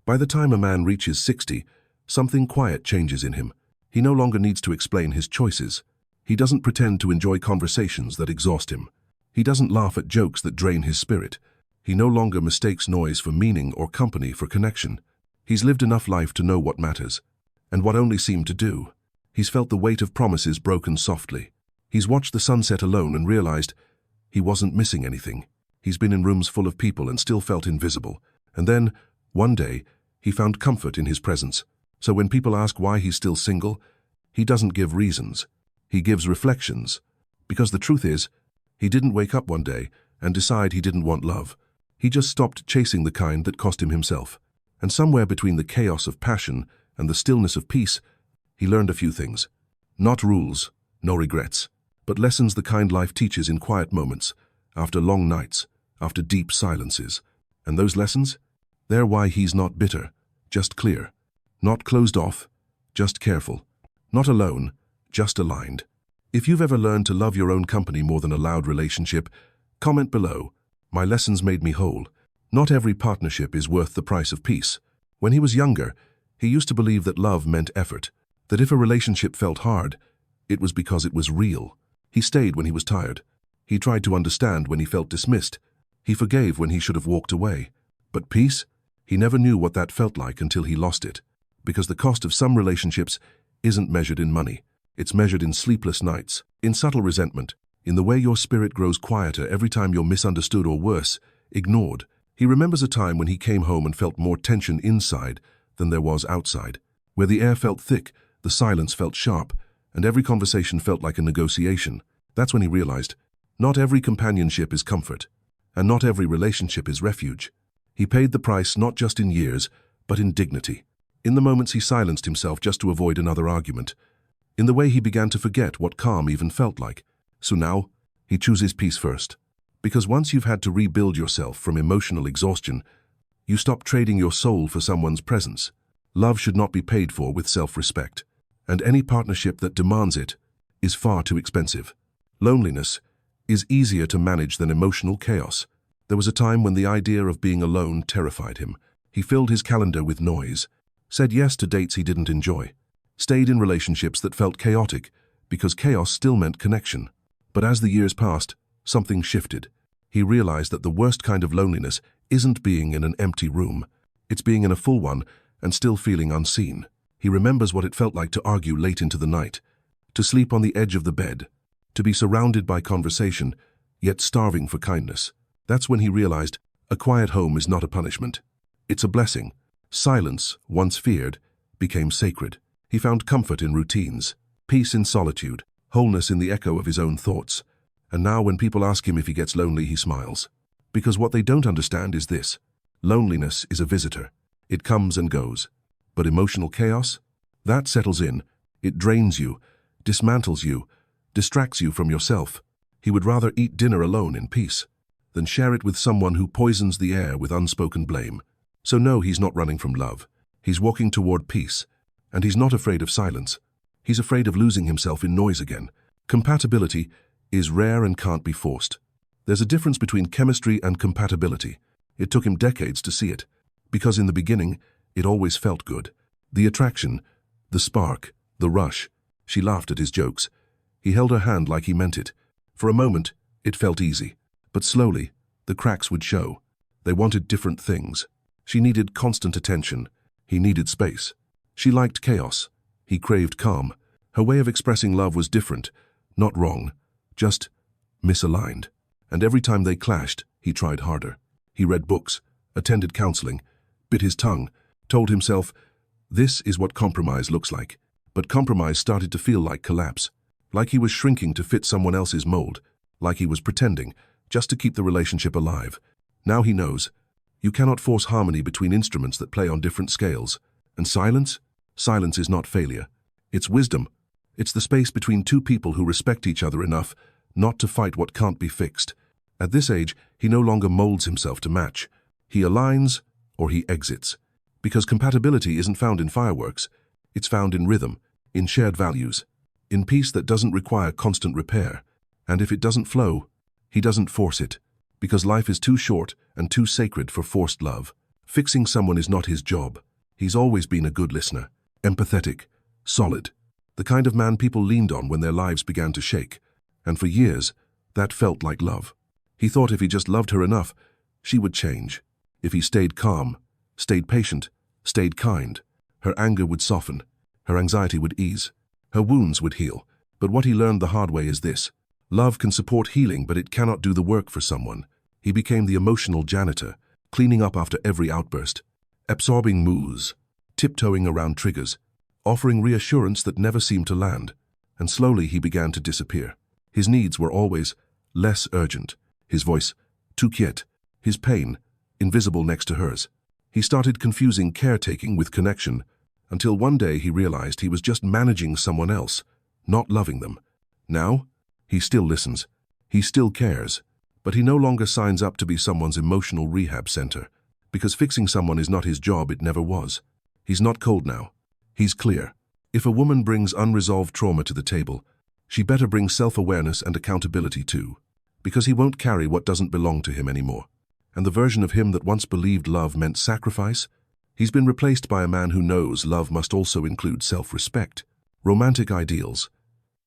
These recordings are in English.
By the time a man reaches 60, something quiet changes in him. He no longer needs to explain his choices. He doesn't pretend to enjoy conversations that exhaust him. He doesn't laugh at jokes that drain his spirit. He no longer mistakes noise for meaning or company for connection. He's lived enough life to know what matters, and what only seemed to do. He's felt the weight of promises broken softly. He's watched the sunset alone and realized he wasn't missing anything. He's been in rooms full of people and still felt invisible. And then, one day, he found comfort in his presence. So when people ask why he's still single, he doesn't give reasons. He gives reflections. Because the truth is, he didn't wake up one day and decide he didn't want love. He just stopped chasing the kind that cost him himself. And somewhere between the chaos of passion and the stillness of peace, he learned a few things. Not rules, no regrets, but lessons the kind life teaches in quiet moments, after long nights, after deep silences. And those lessons? They're why he's not bitter, just clear. Not closed off, just careful. Not alone, just aligned. If you've ever learned to love your own company more than a loud relationship, comment below. My lessons made me whole. Not every partnership is worth the price of peace. When he was younger, he used to believe that love meant effort, that if a relationship felt hard, it was because it was real. He stayed when he was tired. He tried to understand when he felt dismissed. He forgave when he should have walked away. But peace? He never knew what that felt like until he lost it. Because the cost of some relationships isn't measured in money. It's measured in sleepless nights, in subtle resentment, in the way your spirit grows quieter every time you're misunderstood or worse, ignored. He remembers a time when he came home and felt more tension inside than there was outside, where the air felt thick, the silence felt sharp, and every conversation felt like a negotiation. That's when he realized, not every companionship is comfort, and not every relationship is refuge. He paid the price not just in years, but in dignity. In the moments he silenced himself just to avoid another argument. In the way he began to forget what calm even felt like. So now, he chooses peace first. Because once you've had to rebuild yourself from emotional exhaustion, you stop trading your soul for someone's presence. Love should not be paid for with self-respect. And any partnership that demands it is far too expensive. Loneliness is easier to manage than emotional chaos. There was a time when the idea of being alone terrified him. He filled his calendar with noise, said yes to dates he didn't enjoy, stayed in relationships that felt chaotic because chaos still meant connection. But as the years passed, something shifted. He realized that the worst kind of loneliness isn't being in an empty room. It's being in a full one and still feeling unseen. He remembers what it felt like to argue late into the night, to sleep on the edge of the bed, to be surrounded by conversation, yet starving for kindness. That's when he realized a quiet home is not a punishment. It's a blessing. Silence, once feared, became sacred. He found comfort in routines, peace in solitude, wholeness in the echo of his own thoughts. And now when people ask him if he gets lonely, he smiles. Because what they don't understand is this. Loneliness is a visitor. It comes and goes. But emotional chaos? That settles in. It drains you, dismantles you, distracts you from yourself. He would rather eat dinner alone in peace than share it with someone who poisons the air with unspoken blame. So no, he's not running from love. He's walking toward peace. And he's not afraid of silence. He's afraid of losing himself in noise again. Compatibility is rare and can't be forced. There's a difference between chemistry and compatibility. It took him decades to see it. Because in the beginning, it always felt good. The attraction, the spark, the rush. She laughed at his jokes. He held her hand like he meant it. For a moment, it felt easy. But slowly, the cracks would show. They wanted different things. She needed constant attention. He needed space. She liked chaos. He craved calm. Her way of expressing love was different, not wrong, just misaligned. And every time they clashed, he tried harder. He read books, attended counseling, bit his tongue, told himself, this is what compromise looks like. But compromise started to feel like collapse, like he was shrinking to fit someone else's mold, like he was pretending, just to keep the relationship alive. Now he knows. You cannot force harmony between instruments that play on different scales. And silence? Silence is not failure. It's wisdom. It's the space between two people who respect each other enough not to fight what can't be fixed. At this age, he no longer molds himself to match. He aligns or he exits. Because compatibility isn't found in fireworks. It's found in rhythm, in shared values, in peace that doesn't require constant repair. And if it doesn't flow, he doesn't force it. Because life is too short and too sacred for forced love. Fixing someone is not his job. He's always been a good listener, empathetic, solid, the kind of man people leaned on when their lives began to shake. And for years, that felt like love. He thought if he just loved her enough, she would change. If he stayed calm, stayed patient, stayed kind, her anger would soften, her anxiety would ease, her wounds would heal. But what he learned the hard way is this: love can support healing, but it cannot do the work for someone. He became the emotional janitor, cleaning up after every outburst, absorbing moods, tiptoeing around triggers, offering reassurance that never seemed to land. And slowly he began to disappear. His needs were always less urgent, his voice too quiet, his pain invisible next to hers. He started confusing caretaking with connection, until one day he realized he was just managing someone else, not loving them. Now, he still listens, he still cares, but he no longer signs up to be someone's emotional rehab center, because fixing someone is not his job. It never was. He's not cold now. He's clear. If a woman brings unresolved trauma to the table, she better bring self-awareness and accountability too, because he won't carry what doesn't belong to him anymore. And the version of him that once believed love meant sacrifice, he's been replaced by a man who knows love must also include self-respect. Romantic ideals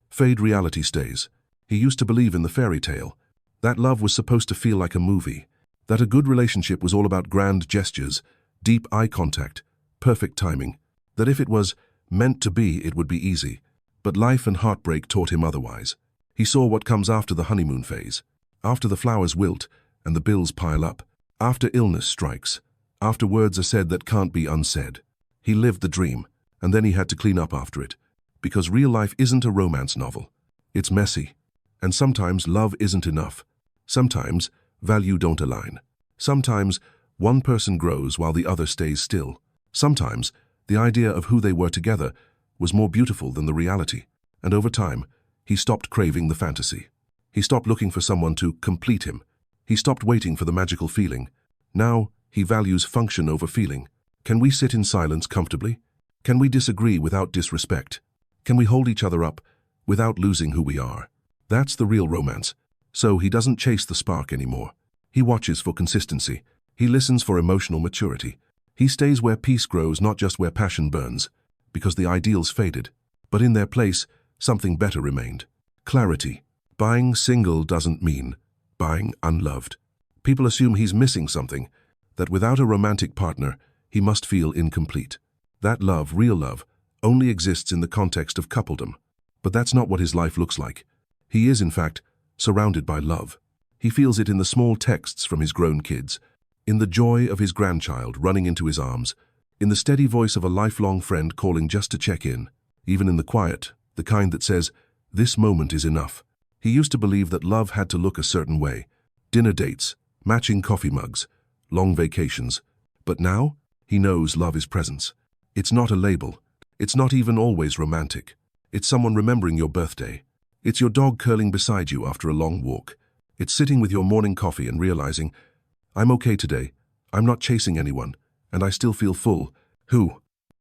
fade, reality stays. He used to believe in the fairy tale, that love was supposed to feel like a movie, that a good relationship was all about grand gestures, deep eye contact, perfect timing, that if it was meant to be, it would be easy. But life and heartbreak taught him otherwise. He saw what comes after the honeymoon phase, after the flowers wilt and the bills pile up, after illness strikes, after words are said that can't be unsaid. He lived the dream, and then he had to clean up after it, because real life isn't a romance novel. It's messy, and sometimes love isn't enough. Sometimes value don't align. Sometimes one person grows while the other stays still. Sometimes the idea of who they were together was more beautiful than the reality, and over time, he stopped craving the fantasy. He stopped looking for someone to complete him. He stopped waiting for the magical feeling. Now, he values function over feeling. Can we sit in silence comfortably? Can we disagree without disrespect? Can we hold each other up without losing who we are? That's the real romance. So he doesn't chase the spark anymore. He watches for consistency. He listens for emotional maturity. He stays where peace grows, not just where passion burns, because the ideals faded. But in their place, something better remained. Clarity. Buying single doesn't mean buying unloved. People assume he's missing something, that without a romantic partner, he must feel incomplete. That love, real love, only exists in the context of coupledom. But that's not what his life looks like. He is, in fact, surrounded by love. He feels it in the small texts from his grown kids, in the joy of his grandchild running into his arms, in the steady voice of a lifelong friend calling just to check in, even in the quiet, the kind that says, "This moment is enough." He used to believe that love had to look a certain way: dinner dates, matching coffee mugs, long vacations. But now, he knows love is presence. It's not a label. It's not even always romantic. It's someone remembering your birthday. It's your dog curling beside you after a long walk. It's sitting with your morning coffee and realizing, I'm okay today, I'm not chasing anyone, and I still feel full. Who?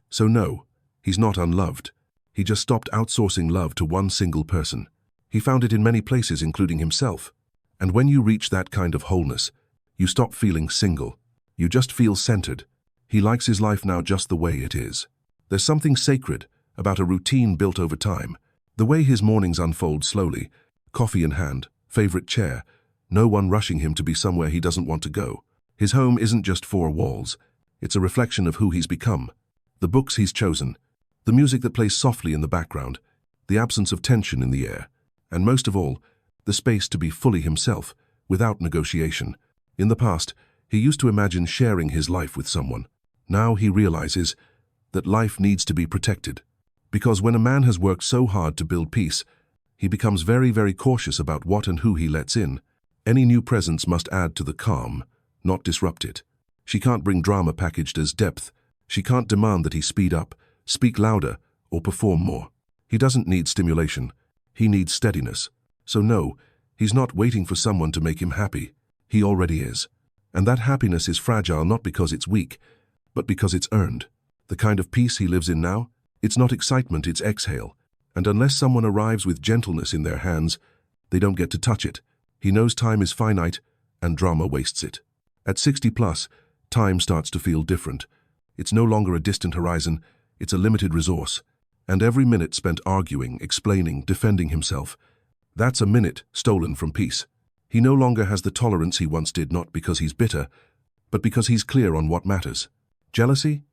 So no, he's not unloved. He just stopped outsourcing love to one single person. He found it in many places, including himself. And when you reach that kind of wholeness, you stop feeling single. You just feel centered. He likes his life now just the way it is. There's something sacred about a routine built over time. The way his mornings unfold slowly, coffee in hand, favorite chair, no one rushing him to be somewhere he doesn't want to go. His home isn't just four walls. It's a reflection of who he's become. The books he's chosen, the music that plays softly in the background, the absence of tension in the air, and most of all, the space to be fully himself, without negotiation. In the past, he used to imagine sharing his life with someone. Now he realizes that life needs to be protected. Because when a man has worked so hard to build peace, he becomes very, very cautious about what and who he lets in. Any new presence must add to the calm, not disrupt it. She can't bring drama packaged as depth. She can't demand that he speed up, speak louder, or perform more. He doesn't need stimulation. He needs steadiness. So no, he's not waiting for someone to make him happy. He already is. And that happiness is fragile not because it's weak, but because it's earned. The kind of peace he lives in now, it's not excitement, it's exhale. And unless someone arrives with gentleness in their hands, they don't get to touch it. He knows time is finite, and drama wastes it. At 60 plus, Time starts to feel different. It's no longer a distant horizon, it's a limited resource. And every minute spent arguing, explaining, defending himself, that's a minute stolen from peace. He no longer has the tolerance he once did, not because he's bitter, but because he's clear on what matters. Jealousy?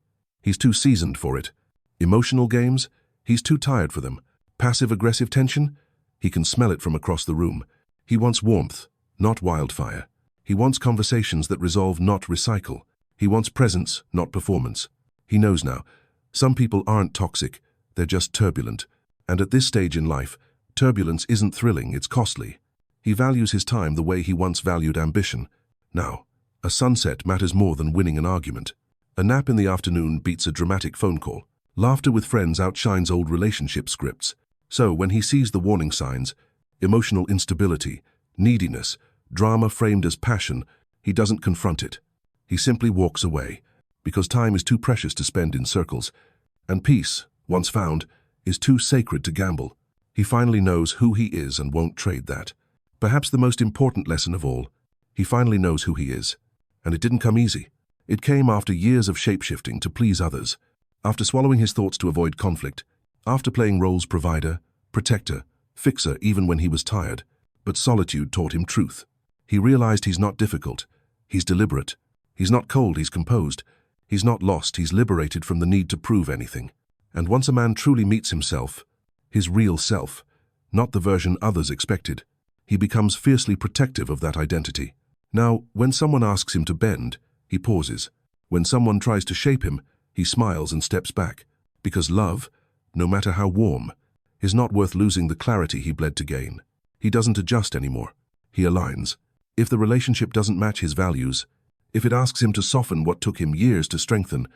He's too seasoned for it. Emotional games? He's too tired for them. Passive-aggressive tension? He can smell it from across the room. He wants warmth, not wildfire. He wants conversations that resolve, not recycle. He wants presence, not performance. He knows now. Some people aren't toxic, they're just turbulent. And at this stage in life, turbulence isn't thrilling, it's costly. He values his time the way he once valued ambition. Now, a sunset matters more than winning an argument. A nap in the afternoon beats a dramatic phone call. Laughter with friends outshines old relationship scripts. So when he sees the warning signs, emotional instability, neediness, drama framed as passion, he doesn't confront it. He simply walks away, because time is too precious to spend in circles, and peace, once found, is too sacred to gamble. He finally knows who he is and won't trade that. Perhaps the most important lesson of all, he finally knows who he is. And it didn't come easy. It came after years of shape-shifting to please others, after swallowing his thoughts to avoid conflict, after playing roles provider, protector, fixer even when he was tired. But solitude taught him truth. He realized he's not difficult, he's deliberate. He's not cold, he's composed. He's not lost, he's liberated from the need to prove anything. And once a man truly meets himself, his real self, not the version others expected, he becomes fiercely protective of that identity. Now, when someone asks him to bend, he pauses. When someone tries to shape him, he smiles and steps back. Because love, no matter how warm, is not worth losing the clarity he bled to gain. He doesn't adjust anymore. He aligns. If the relationship doesn't match his values, if it asks him to soften what took him years to strengthen,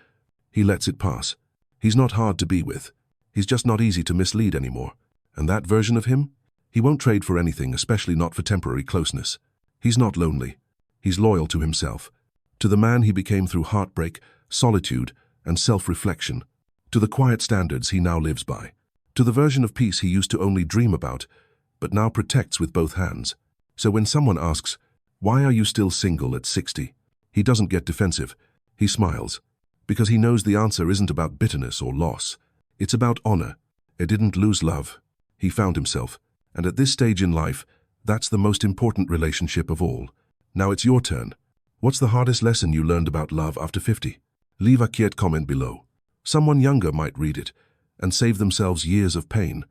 he lets it pass. He's not hard to be with. He's just not easy to mislead anymore. And that version of him? He won't trade for anything, especially not for temporary closeness. He's not lonely. He's loyal to himself, to the man he became through heartbreak, solitude, and self-reflection, to the quiet standards he now lives by, to the version of peace he used to only dream about, but now protects with both hands. So when someone asks, "Why are you still single at 60?" he doesn't get defensive. He smiles, because he knows the answer isn't about bitterness or loss. It's about honor. He didn't lose love. He found himself. And at this stage in life, that's the most important relationship of all. Now it's your turn. What's the hardest lesson you learned about love after 50? Leave a quiet comment below. Someone younger might read it and save themselves years of pain.